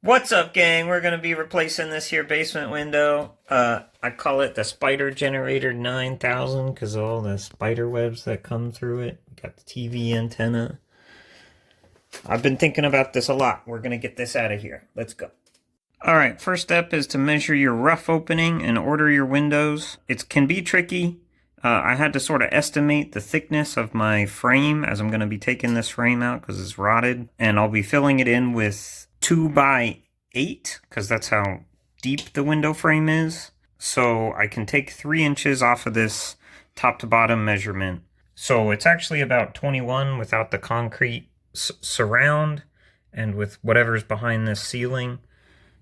What's up, gang? We're going to be replacing this here basement window. I call it the Spider Generator 9000 because of all the spider webs that come through it. Got the TV antenna. I've been thinking about this a lot. We're going to get this out of here. Let's go. Alright, first step is to measure your rough opening and order your windows. It can be tricky. I had to sort of estimate the thickness of my frame as I'm going to be taking this frame out because it's rotted. And I'll be filling it in with 2x8 because that's how deep the window frame is. So I can take 3 inches off of this top to bottom measurement. So it's actually about 21 without the concrete surround and with whatever's behind this ceiling.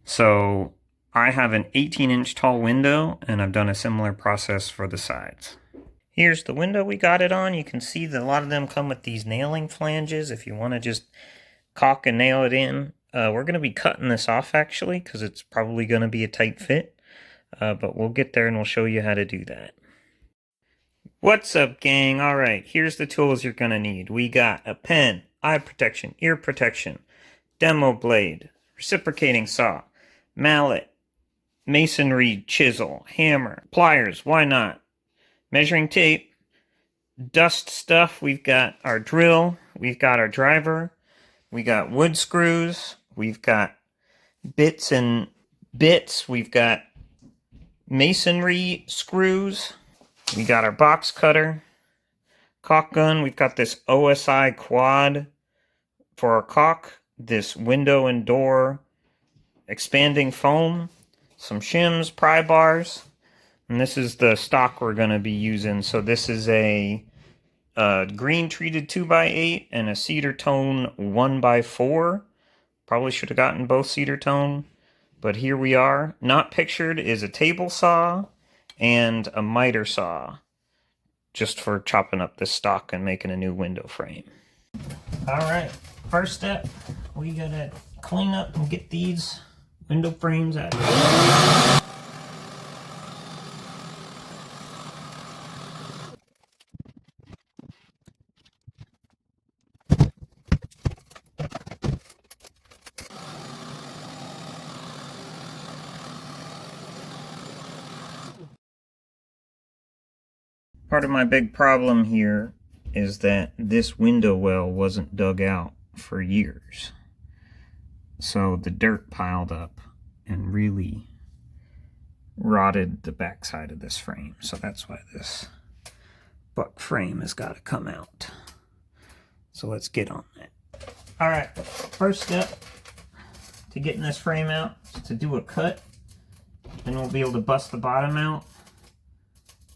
So I have an 18-inch tall window, and I've done a similar process for the sides. Here's the window we got it on. You can see that a lot of them come with these nailing flanges if you want to just caulk and nail it in. We're going to be cutting this off, actually, because it's probably going to be a tight fit. But we'll get there and we'll show you how to do that. What's up, gang? All right, here's the tools you're going to need. We got a pen, eye protection, ear protection, demo blade, reciprocating saw, mallet, masonry chisel, hammer, pliers, why not, measuring tape, dust stuff. We've got our drill, we've got our driver, we got wood screws, we've got bits and bits, we've got masonry screws, we got our box cutter, caulk gun, we've got this OSI quad for our caulk, this window and door expanding foam, some shims, pry bars, and this is the stock we're going to be using. So this is a green treated 2x8 and a cedar tone 1x4. Probably should have gotten both cedar tone, but here we are. Not pictured is a table saw and a miter saw, just for chopping up this stock and making a new window frame. All right, first step, we gotta clean up and get these window frames out. Part of my big problem here is that this window well wasn't dug out for years. So the dirt piled up and really rotted the backside of this frame. So that's why this buck frame has got to come out. So let's get on that. All right, first step to getting this frame out is to do a cut. Then we'll be able to bust the bottom out.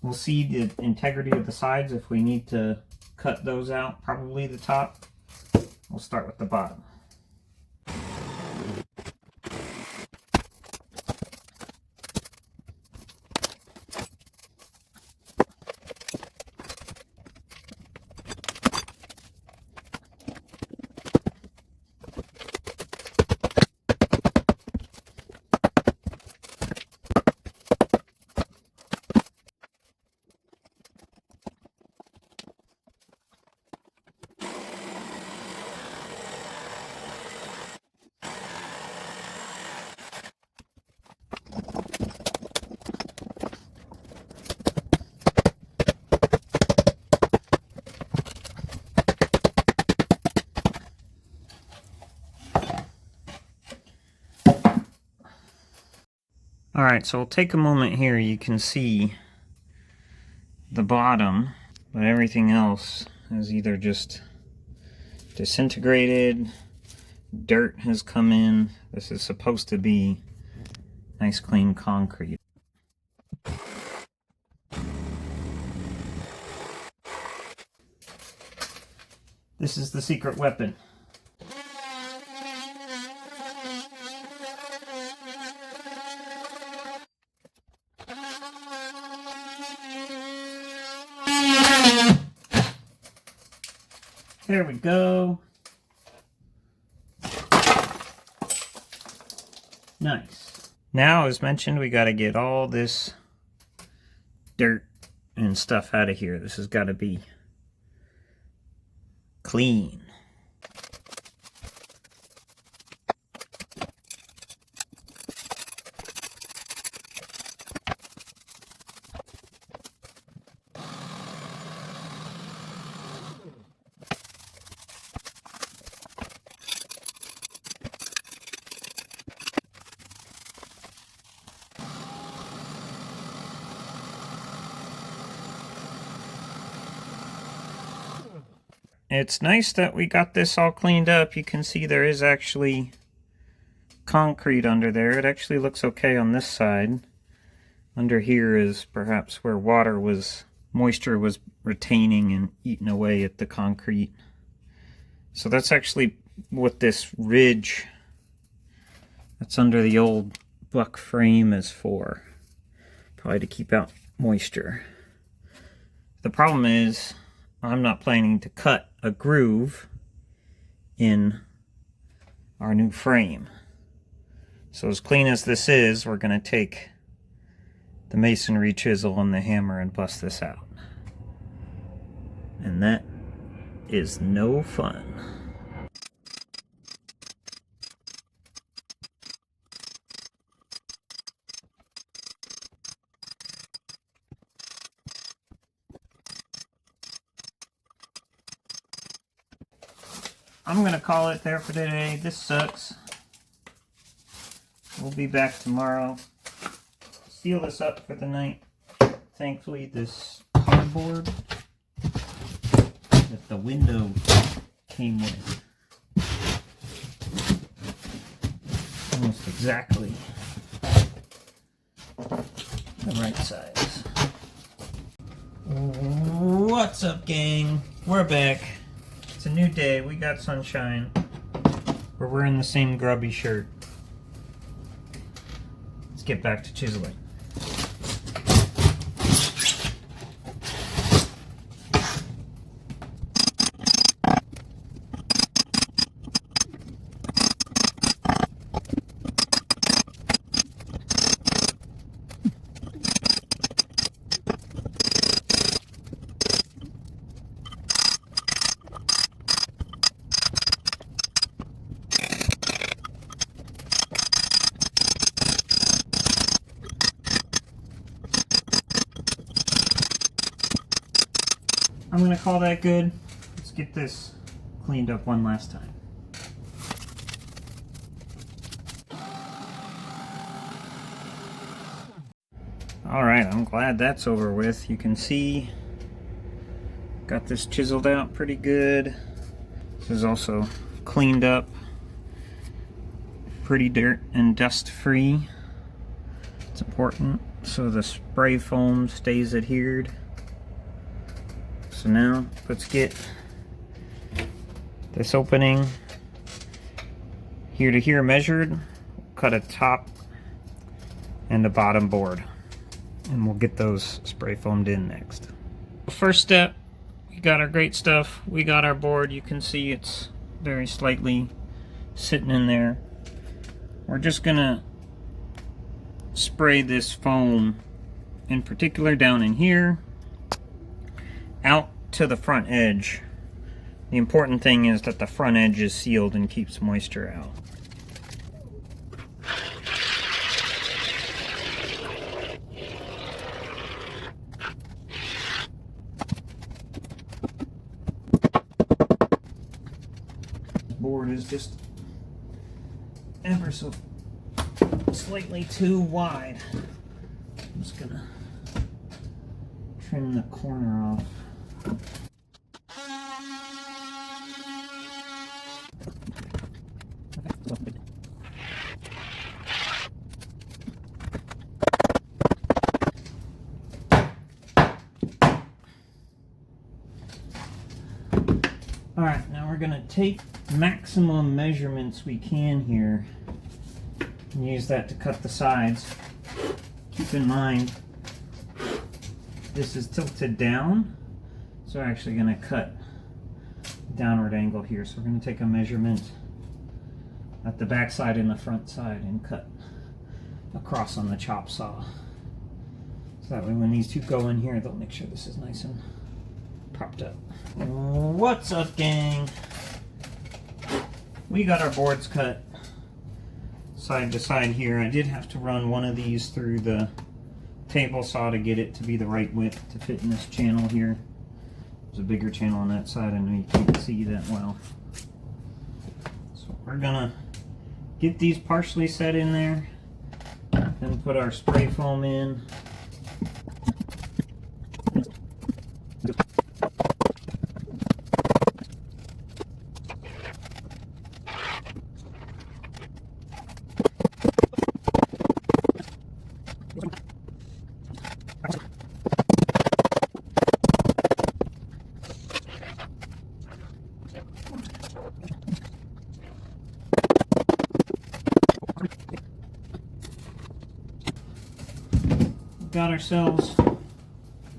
We'll see the integrity of the sides if we need to cut those out, probably the top. We'll start with the bottom. Alright, so we'll take a moment here. You can see the bottom, but everything else is either just disintegrated, dirt has come in. This is supposed to be nice clean concrete. This is the secret weapon. There we go. Nice. Now, as mentioned, we got to get all this dirt and stuff out of here. This has got to be clean. it's nice that we got this all cleaned up. You can see there is actually concrete under there. It actually looks okay on this side. Under here is perhaps where moisture was retaining and eating away at the concrete. So that's actually what this ridge that's under the old buck frame is for. Probably to keep out moisture. The problem is I'm not planning to cut a groove in our new frame. So as clean as this is, we're going to take the masonry chisel and the hammer and bust this out. And that is no fun. I'm going to call it there for today. This sucks. We'll be back tomorrow. Seal this up for the night. Thankfully, this cardboard that the window came with almost exactly the right size. What's up, gang? We're back. It's a new day. We got sunshine. We're wearing the same grubby shirt. Let's get back to chiseling. I'm going to call that good. Let's get this cleaned up one last time. Alright, I'm glad that's over with. You can see, got this chiseled out pretty good. This is also cleaned up, pretty dirt and dust free. It's important so the spray foam stays adhered. So now let's get this opening here to here measured. Cut a top and a bottom board, and we'll get those spray foamed in next. First step, we got our great stuff. We got our board. You can see it's very slightly sitting in there. We're just gonna spray this foam, in particular down in here, out to the front edge. The important thing is that the front edge is sealed and keeps moisture out. The board is just ever so slightly too wide. I'm just gonna trim the corner off. Alright, now we're gonna take maximum measurements we can here and use that to cut the sides. Keep in mind, this is tilted down, so we're actually going to cut downward angle here. So we're going to take a measurement at the back side and the front side and cut across on the chop saw. So that way when these two go in here, they'll make sure this is nice and propped up. What's up, gang? We got our boards cut side to side here. I did have to run one of these through the table saw to get it to be the right width to fit in this channel here. There's a bigger channel on that side. I know you can't see that well. So we're gonna get these partially set in there, then put our spray foam in. got ourselves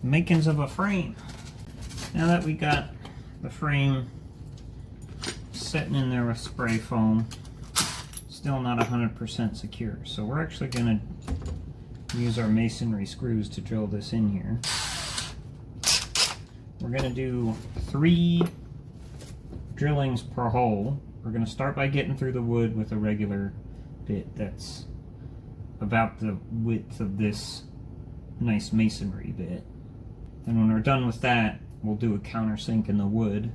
makings of a frame. Now that we got the frame sitting in there with spray foam, still not 100% secure. So we're actually going to use our masonry screws to drill this in here. We're going to do 3 drillings per hole. We're going to start by getting through the wood with a regular bit that's about the width of this nice masonry bit. And when we're done with that, we'll do a countersink in the wood,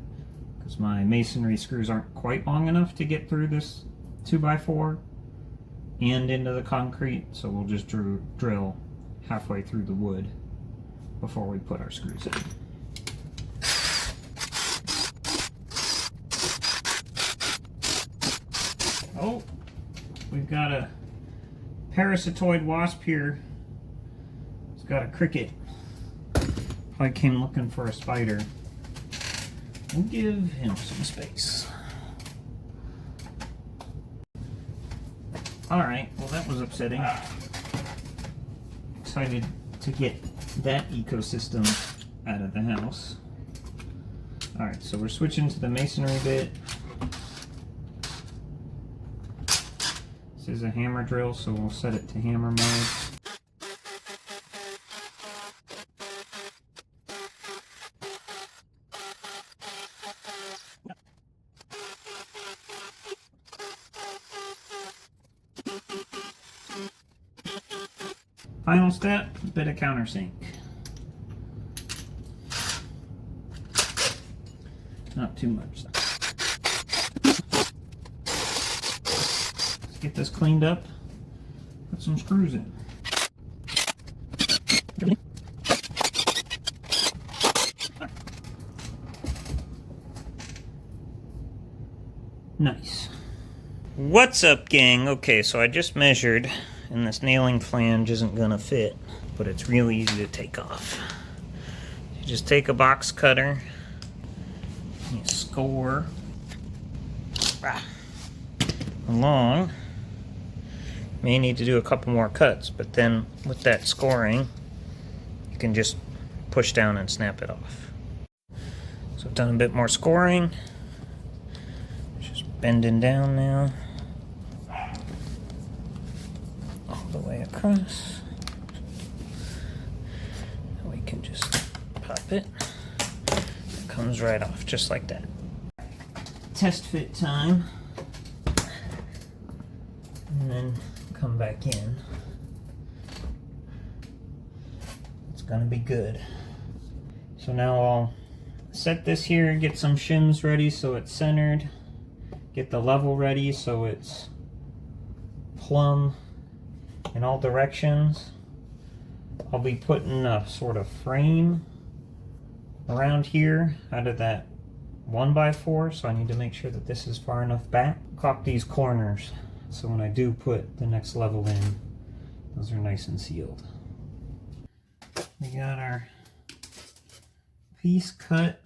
because my masonry screws aren't quite long enough to get through this 2x4 and into the concrete, so we'll just drill halfway through the wood before we put our screws in. Oh, we've got a parasitoid wasp here. It's got a cricket. Probably came looking for a spider. We'll give him some space. Alright, well that was upsetting. Excited to get that ecosystem out of the house. Alright, so we're switching to the masonry bit. This is a hammer drill, so we'll set it to hammer mode. Final step, a bit of countersink. Not too much. Let's get this cleaned up, put some screws in. Nice. What's up, gang? Okay, so I just measured, and this nailing flange isn't gonna fit, but it's really easy to take off. You just take a box cutter, you score along. May need to do a couple more cuts, but then with that scoring, you can just push down and snap it off. So I've done a bit more scoring. Just bending down now. The way across. We can just pop it. It comes right off, just like that. Test fit time. And then come back in. It's gonna be good. So now I'll set this here, get some shims ready so it's centered. Get the level ready so it's plumb in all directions. I'll be putting a sort of frame around here out of that 1x4, so I need to make sure that this is far enough back. Caulk these corners so when I do put the next level in, those are nice and sealed. We got our piece cut.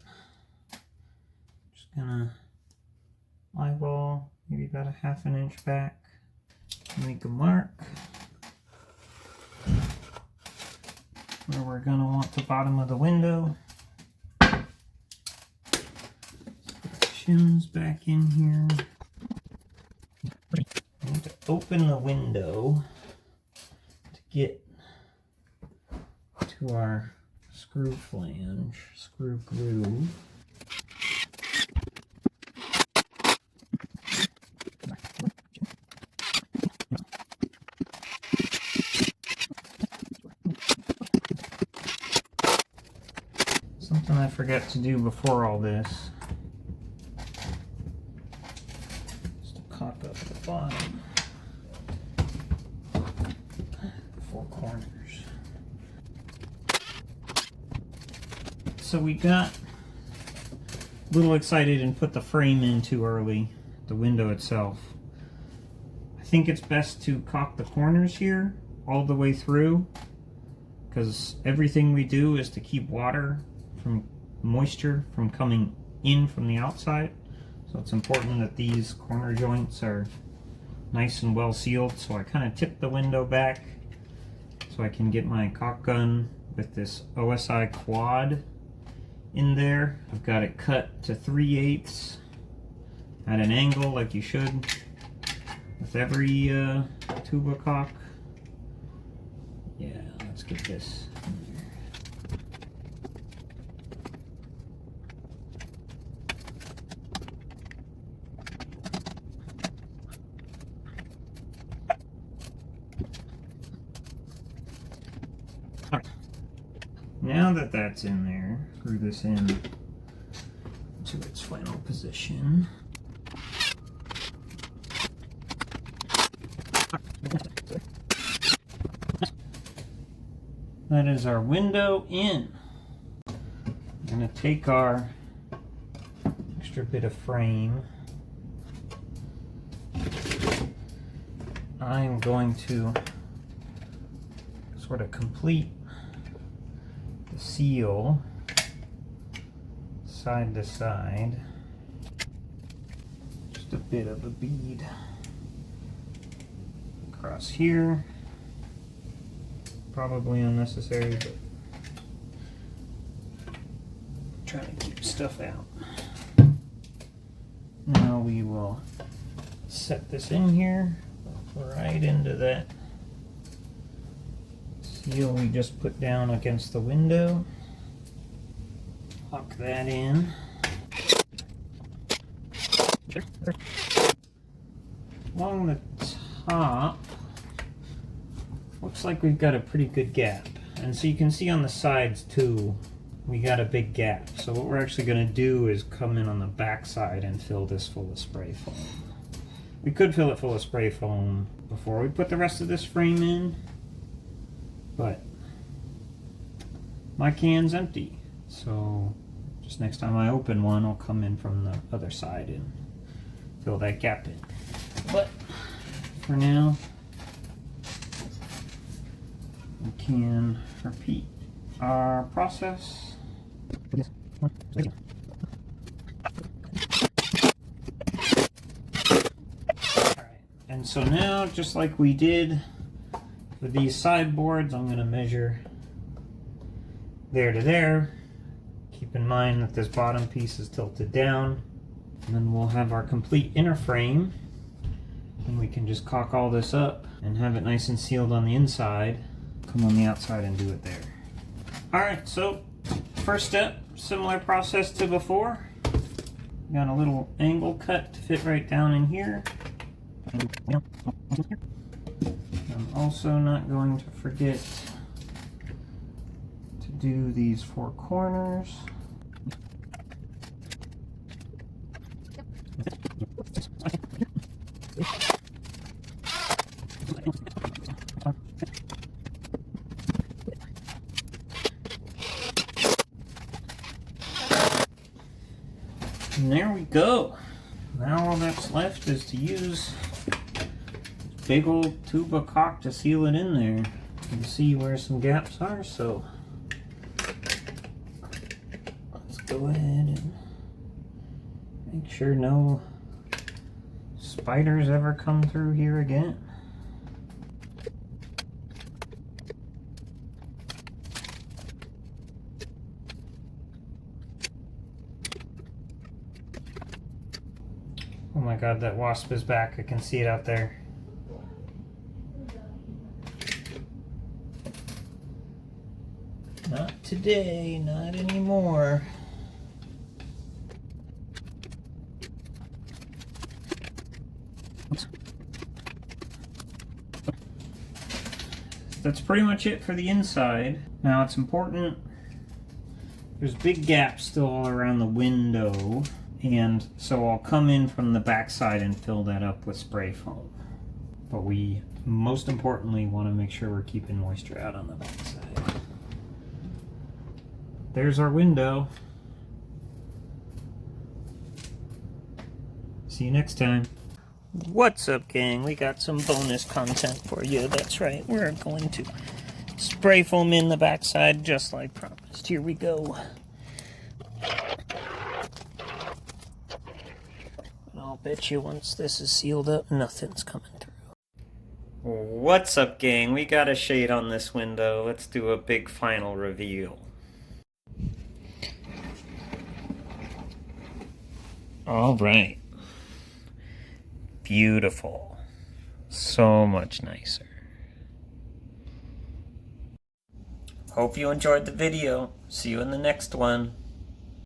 Just gonna eyeball maybe about a ½ an inch back. Make a mark where we're going to want the bottom of the window. Put the shims back in here. I need to open the window to get to our screw flange, screw groove. Something I forgot to do before all this is to caulk up the bottom, the 4 corners. So we got a little excited and put the frame in too early, the window itself. I think it's best to caulk the corners here all the way through, because everything we do is to keep moisture from coming in from the outside. So it's important that these corner joints are nice and well sealed. So I kind of tipped the window back so so I can get my caulk gun with this OSI quad in there. I've got it cut to 3/8 at an angle like you should with every tuba caulk. Yeah, let's get this in there. Now that that's in there, screw this in to its final position. That is our window in. I'm going to take our extra bit of frame. I'm going to sort of complete the seal side to side. Just a bit of a bead across here. Probably unnecessary, but I'm trying to keep stuff out. Now we will set this in here right into that seal we just put down against the window. Lock that in. Along the top, looks like we've got a pretty good gap. And so you can see on the sides too, we got a big gap. So what we're actually going to do is come in on the back side and fill this full of spray foam. We could fill it full of spray foam before we put the rest of this frame in, but my can's empty. So just next time I open one, I'll come in from the other side and fill that gap in. But for now, we can repeat our process. And so now, just like we did with these sideboards, I'm going to measure there to there. Keep in mind that this bottom piece is tilted down. And then we'll have our complete inner frame. And we can just caulk all this up and have it nice and sealed on the inside. Come on the outside and do it there. Alright, so first step, similar process to before. Got a little angle cut to fit right down in here. I'm also not going to forget to do these four corners. And there we go. Now all that's left is to use big old tuba caulk to seal it in there. You can see where some gaps are, so let's go ahead and make sure no spiders ever come through here again. Oh my god, that wasp is back. I can see it out there. Not today, not anymore. That's pretty much it for the inside. Now it's important, there's big gaps still all around the window, and so I'll come in from the back side and fill that up with spray foam. But we most importantly want to make sure we're keeping moisture out on the back side. There's our window. See you next time. What's up, gang? We got some bonus content for you. That's right, we're going to spray foam in the backside just like promised. Here we go. And I'll bet you once this is sealed up, nothing's coming through. What's up, gang? We got a shade on this window. Let's do a big final reveal. All right. Beautiful. So much nicer. Hope you enjoyed the video. See you in the next one.